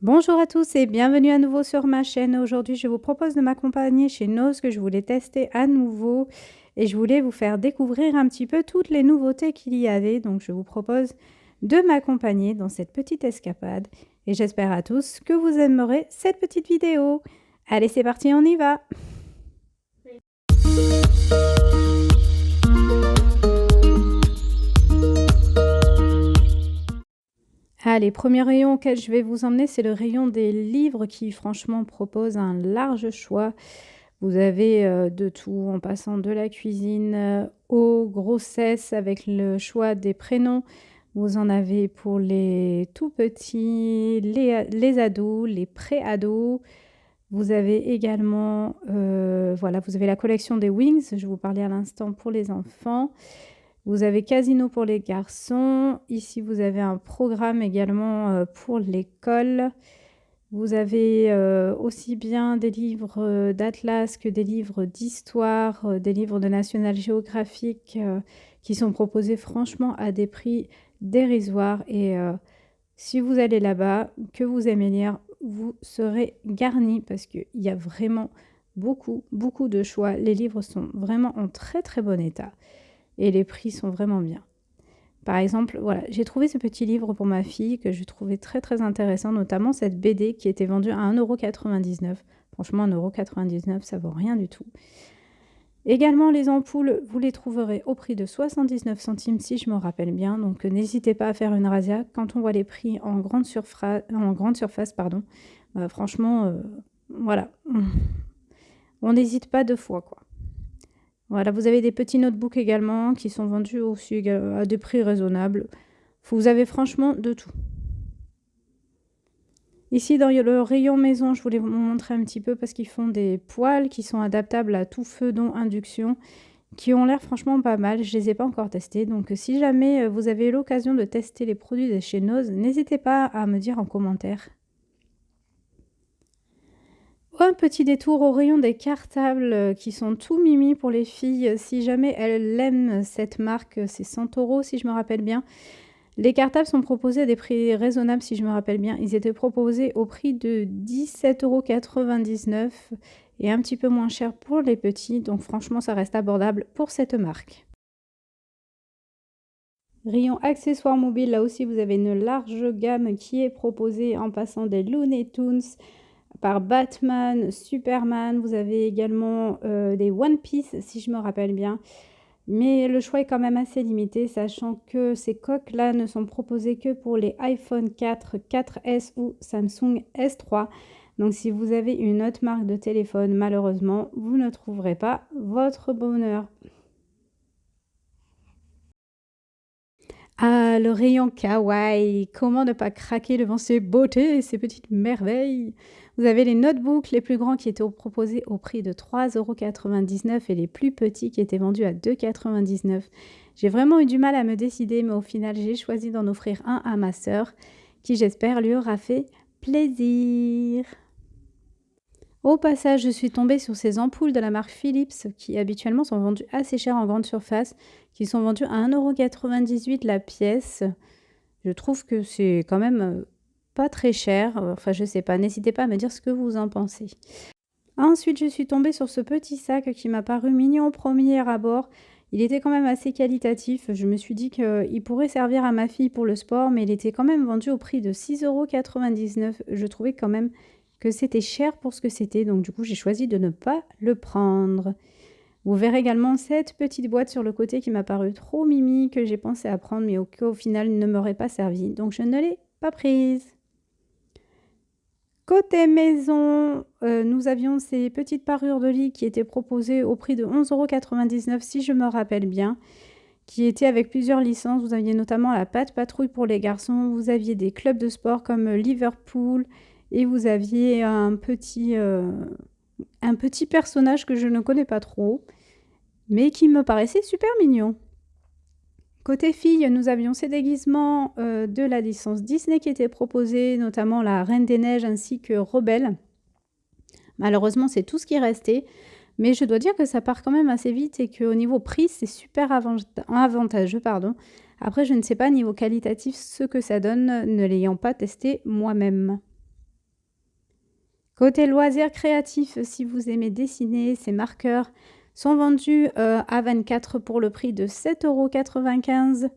Bonjour à tous et bienvenue à nouveau sur ma chaîne. Aujourd'hui, je vous propose de m'accompagner chez Nose que je voulais tester à nouveau et je voulais vous faire découvrir un petit peu toutes les nouveautés qu'il y avait. Donc, je vous propose de m'accompagner dans cette petite escapade et j'espère à tous que vous aimerez cette petite vidéo. Allez, c'est parti, on y va! Allez, premier rayon auquel je vais vous emmener, c'est le rayon des livres qui franchement propose un large choix. Vous avez de tout en passant de la cuisine aux grossesses avec le choix des prénoms. Vous en avez pour les tout petits, les ados, les pré-ados. Vous avez également, voilà, vous avez la collection des Wings, je vous parlais à l'instant pour les enfants. Vous avez Casino pour les garçons. Ici, vous avez un programme également pour l'école. Vous avez aussi bien des livres d'atlas que des livres d'histoire, des livres de National Geographic qui sont proposés franchement à des prix dérisoires. Et si vous allez là-bas, que vous aimez lire, vous serez garni parce qu'il y a vraiment beaucoup, beaucoup de choix. Les livres sont vraiment en très, très bon état. Et les prix sont vraiment bien. Par exemple, voilà, j'ai trouvé ce petit livre pour ma fille que je trouvais très très intéressant, notamment cette BD qui était vendue à 1,99 €. Franchement, 1,99 €, ça vaut rien du tout. Également, les ampoules, vous les trouverez au prix de 79 centimes si je me rappelle bien. Donc, n'hésitez pas à faire une razzia. Quand on voit les prix en grande surface, pardon, franchement, voilà, on n'hésite pas deux fois, quoi. Voilà, vous avez des petits notebooks également qui sont vendus aussi à des prix raisonnables. Vous avez franchement de tout. Ici, dans le rayon maison, je voulais vous montrer un petit peu parce qu'ils font des poêles qui sont adaptables à tout feu, dont induction, qui ont l'air franchement pas mal. Je ne les ai pas encore testés. Donc, si jamais vous avez l'occasion de tester les produits de chez Nose, n'hésitez pas à me dire en commentaire. Un petit détour au rayon des cartables qui sont tout mimi pour les filles. Si jamais elles aiment cette marque, c'est 100 € si je me rappelle bien. Les cartables sont proposés à des prix raisonnables si je me rappelle bien. Ils étaient proposés au prix de 17,99 € et un petit peu moins cher pour les petits. Donc franchement, ça reste abordable pour cette marque. Rayon accessoires mobiles, là aussi vous avez une large gamme qui est proposée en passant des Looney Tunes par Batman, Superman. Vous avez également des One Piece si je me rappelle bien. Mais le choix est quand même assez limité, sachant que ces coques-là ne sont proposées que pour les iPhone 4, 4S ou Samsung S3. Donc si vous avez une autre marque de téléphone, malheureusement, vous ne trouverez pas votre bonheur. Ah, le rayon kawaii, comment ne pas craquer devant ces beautés et ces petites merveilles. Vous avez les notebooks les plus grands qui étaient proposés au prix de 3,99 € et les plus petits qui étaient vendus à 2,99 €. J'ai vraiment eu du mal à me décider, mais au final, j'ai choisi d'en offrir un à ma sœur, qui j'espère lui aura fait plaisir. Au passage, je suis tombée sur ces ampoules de la marque Philips qui habituellement sont vendues assez cher en grande surface, qui sont vendues à 1,98 € la pièce. Je trouve que c'est quand même pas très cher. Enfin, je sais pas. N'hésitez pas à me dire ce que vous en pensez. Ensuite, je suis tombée sur ce petit sac qui m'a paru mignon au premier abord. Il était quand même assez qualitatif. Je me suis dit qu'il pourrait servir à ma fille pour le sport, mais il était quand même vendu au prix de 6,99 €. Je trouvais quand même que c'était cher pour ce que c'était. Donc, du coup, j'ai choisi de ne pas le prendre. Vous verrez également cette petite boîte sur le côté qui m'a paru trop mimi, que j'ai pensé à prendre, mais au final ne m'aurait pas servi. Donc, je ne l'ai pas prise. Côté maison, nous avions ces petites parures de lit qui étaient proposées au prix de 11,99 € si je me rappelle bien, qui étaient avec plusieurs licences. Vous aviez notamment la Pat' Patrouille pour les garçons, vous aviez des clubs de sport comme Liverpool et vous aviez un petit personnage que je ne connais pas trop, mais qui me paraissait super mignon. Côté filles, nous avions ces déguisements de la licence Disney qui étaient proposés, notamment la Reine des Neiges ainsi que Rebelle. Malheureusement, c'est tout ce qui restait, mais je dois dire que ça part quand même assez vite et qu'au niveau prix, c'est super avantageux. Pardon. Après, je ne sais pas niveau qualitatif ce que ça donne, ne l'ayant pas testé moi-même. Côté loisirs créatifs, si vous aimez dessiner, ces marqueurs sont vendus à 24 pour le prix de 7,95 €.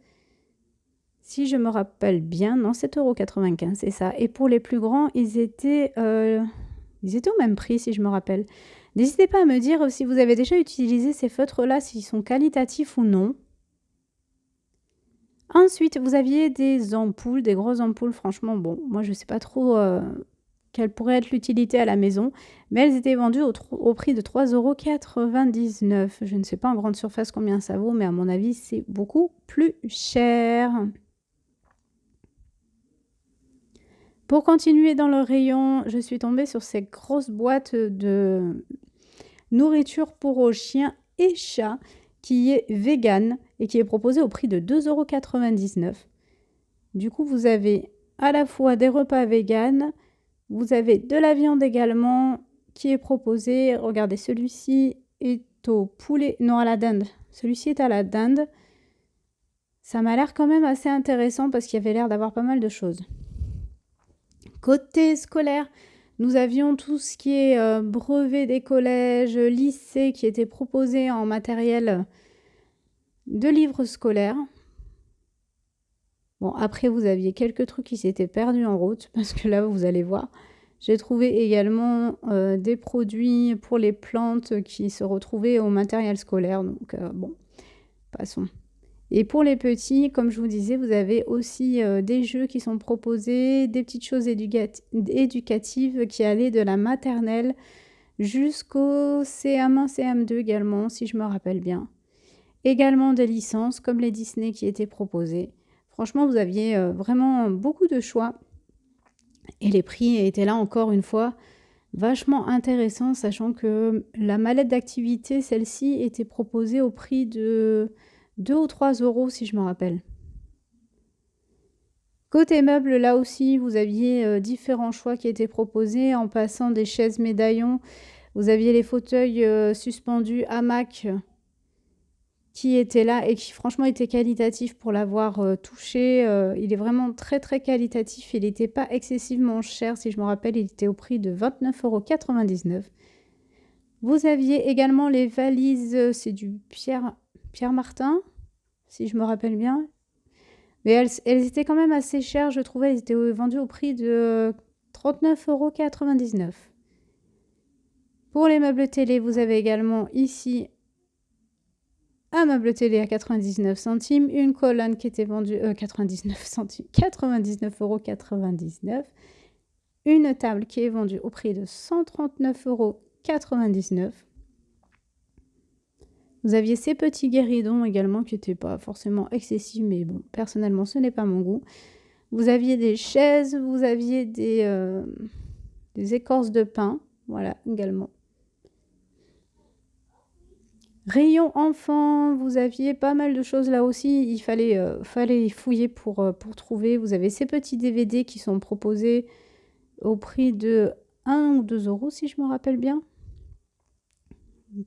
Si je me rappelle bien, non, 7,95 €, c'est ça. Et pour les plus grands, ils étaient au même prix, si je me rappelle. N'hésitez pas à me dire si vous avez déjà utilisé ces feutres-là, s'ils sont qualitatifs ou non. Ensuite, vous aviez des ampoules, des grosses ampoules. Franchement, bon, moi, je ne sais pas trop quelle pourrait être l'utilité à la maison, mais elles étaient vendues au prix de 3,99 €. Je ne sais pas en grande surface combien ça vaut, mais à mon avis, c'est beaucoup plus cher. Pour continuer dans le rayon, je suis tombée sur ces grosses boîtes de nourriture pour chiens et chats qui est vegan et qui est proposée au prix de 2,99 €. Du coup, vous avez à la fois des repas vegan, vous avez de la viande également qui est proposée. Regardez, celui-ci est au poulet, non à la dinde. Celui-ci est à la dinde. Ça m'a l'air quand même assez intéressant parce qu'il y avait l'air d'avoir pas mal de choses. Côté scolaire, nous avions tout ce qui est brevet des collèges, lycées qui étaient proposés en matériel de livres scolaires. Bon, après, vous aviez quelques trucs qui s'étaient perdus en route parce que là, vous allez voir. J'ai trouvé également des produits pour les plantes qui se retrouvaient au matériel scolaire. Donc, bon, passons. Et pour les petits, comme je vous disais, vous avez aussi des jeux qui sont proposés, des petites choses éducatives qui allaient de la maternelle jusqu'au CM1, CM2 également, si je me rappelle bien. Également des licences comme les Disney qui étaient proposées. Franchement, vous aviez vraiment beaucoup de choix. Et les prix étaient là encore une fois vachement intéressants, sachant que la mallette d'activité, celle-ci, était proposée au prix de 2 ou 3 € si je me rappelle. Côté meubles, là aussi, vous aviez différents choix qui étaient proposés en passant des chaises médaillons. Vous aviez les fauteuils suspendus hamac qui étaient là et qui franchement étaient qualitatifs pour l'avoir touché. Il est vraiment très très qualitatif. Il n'était pas excessivement cher, si je me rappelle, il était au prix de 29,99 €. Vous aviez également les valises, c'est du Pierre Martin, si je me rappelle bien. Mais elles étaient quand même assez chères, je trouvais. Elles étaient vendues au prix de 39,99 €. Pour les meubles télé, vous avez également ici un meuble télé à 99 centimes, une colonne qui était vendue 99 centimes, 99,99 €, une table qui est vendue au prix de 139,99 €. Vous aviez ces petits guéridons également qui n'étaient pas forcément excessifs, mais bon, personnellement, ce n'est pas mon goût. Vous aviez des chaises, vous aviez des écorces de pin, voilà, également. Rayon enfant, vous aviez pas mal de choses là aussi. Il fallait fouiller pour trouver. Vous avez ces petits DVD qui sont proposés au prix de 1 ou 2 € si je me rappelle bien.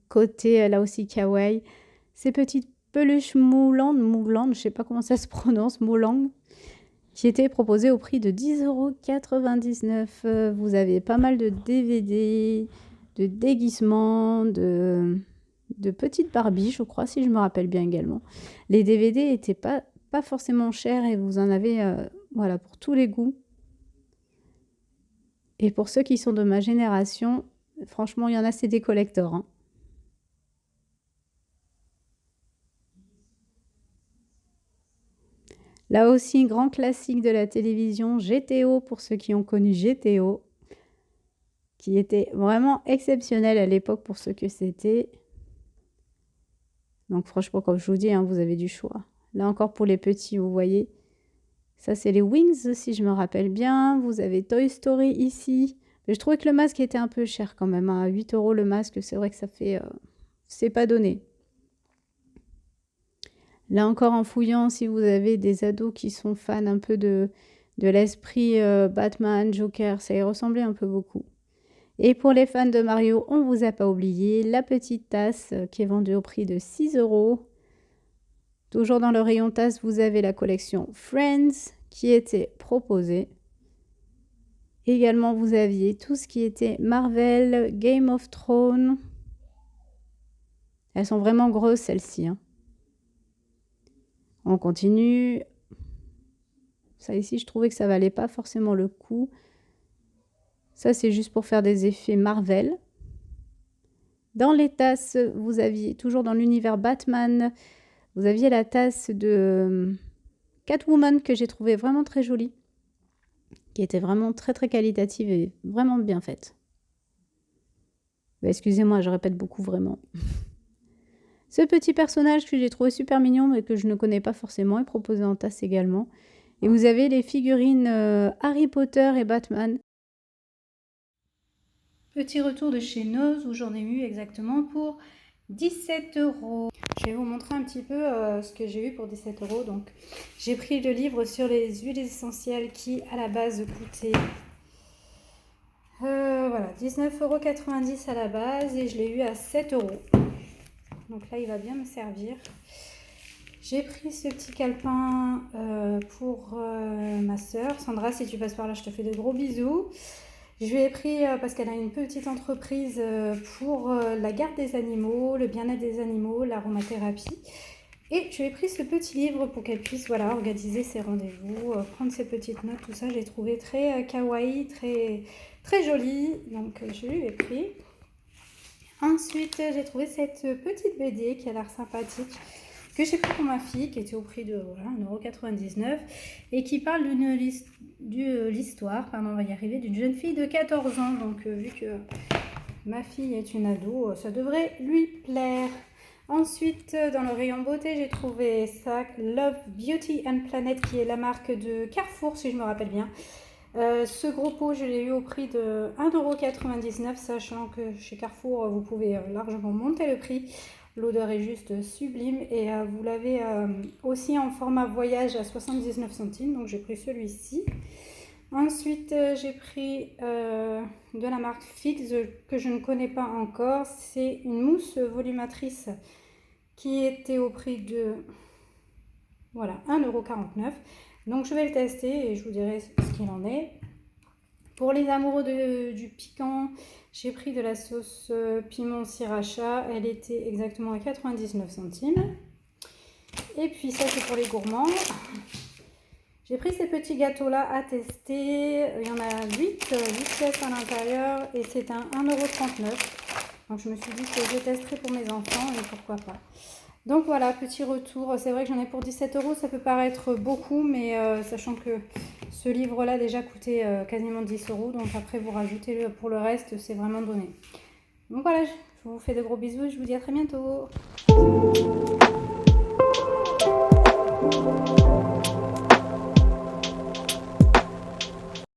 Côté là aussi kawaii, ces petites peluches moulantes, je ne sais pas comment ça se prononce, moulang, qui étaient proposées au prix de 10,99 €. Vous avez pas mal de DVD, de déguisements, de petites Barbies, je crois, si je me rappelle bien également. Les DVD n'étaient pas forcément chers et vous en avez voilà, pour tous les goûts. Et pour ceux qui sont de ma génération, franchement, il y en a, c'est des collectors, hein. Là aussi, grand classique de la télévision, GTO, pour ceux qui ont connu GTO, qui était vraiment exceptionnel à l'époque pour ce que c'était. Donc franchement, comme je vous dis, hein, vous avez du choix. Là encore pour les petits, vous voyez. Ça, c'est les Wings, si je me rappelle bien. Vous avez Toy Story ici. Mais je trouvais que le masque était un peu cher quand même. À 8 € le masque, c'est vrai que ça fait... c'est pas donné. Là encore, en fouillant, si vous avez des ados qui sont fans un peu de l'esprit Batman, Joker, ça y ressemblait un peu beaucoup. Et pour les fans de Mario, on ne vous a pas oublié la petite tasse qui est vendue au prix de 6 €. Toujours dans le rayon tasse, vous avez la collection Friends qui était proposée. Également, vous aviez tout ce qui était Marvel, Game of Thrones. Elles sont vraiment grosses, celles-ci, hein. On continue. Ça ici, je trouvais que ça valait pas forcément le coup. Ça, c'est juste pour faire des effets Marvel. Dans les tasses, vous aviez, toujours dans l'univers Batman, vous aviez la tasse de Catwoman que j'ai trouvée vraiment très jolie, qui était vraiment très très qualitative et vraiment bien faite. Excusez-moi, je répète beaucoup vraiment. Ce petit personnage que j'ai trouvé super mignon mais que je ne connais pas forcément est proposé en tasse également. Et vous avez les figurines Harry Potter et Batman. Petit retour de chez Noz où j'en ai eu exactement pour 17 €. Je vais vous montrer un petit peu ce que j'ai eu pour 17 €. Donc, j'ai pris le livre sur les huiles essentielles qui, à la base, coûtait voilà, 19,90 € à la base et je l'ai eu à 7 €. Donc là, il va bien me servir. J'ai pris ce petit calepin pour ma soeur. Sandra, si tu passes par là, je te fais de gros bisous. Je lui ai pris, parce qu'elle a une petite entreprise pour la garde des animaux, le bien-être des animaux, l'aromathérapie. Et je lui ai pris ce petit livre pour qu'elle puisse voilà, organiser ses rendez-vous, prendre ses petites notes, tout ça. J'ai trouvé très kawaii, très, très joli. Donc je lui ai pris. Ensuite, j'ai trouvé cette petite BD qui a l'air sympathique, que j'ai pris pour ma fille, qui était au prix de voilà, 1,99 € et qui parle de l'histoire, on va y arriver, d'une jeune fille de 14 ans. Donc, vu que ma fille est une ado, ça devrait lui plaire. Ensuite, dans le rayon beauté, j'ai trouvé ça, Love, Beauty and Planet, qui est la marque de Carrefour, si je me rappelle bien. Ce gros pot, je l'ai eu au prix de 1,99 €, sachant que chez Carrefour, vous pouvez largement monter le prix. L'odeur est juste sublime et vous l'avez aussi en format voyage à 79 centimes, donc j'ai pris celui-ci. Ensuite, j'ai pris de la marque Fix que je ne connais pas encore. C'est une mousse volumatrice qui était au prix de voilà, 1,49 €. Donc je vais le tester et je vous dirai ce qu'il en est. Pour les amoureux du piquant, j'ai pris de la sauce piment sriracha. Elle était exactement à 99 centimes. Et puis ça, c'est pour les gourmands. J'ai pris ces petits gâteaux-là à tester. Il y en a 8 pièces à l'intérieur et c'est un 1,39 €. Donc je me suis dit que je testerai pour mes enfants et pourquoi pas. Donc voilà, petit retour. C'est vrai que j'en ai pour 17 €, ça peut paraître beaucoup, mais sachant que ce livre-là déjà coûtait quasiment 10 €. Donc après, vous rajoutez pour le reste, c'est vraiment donné. Donc voilà, je vous fais de gros bisous et je vous dis à très bientôt.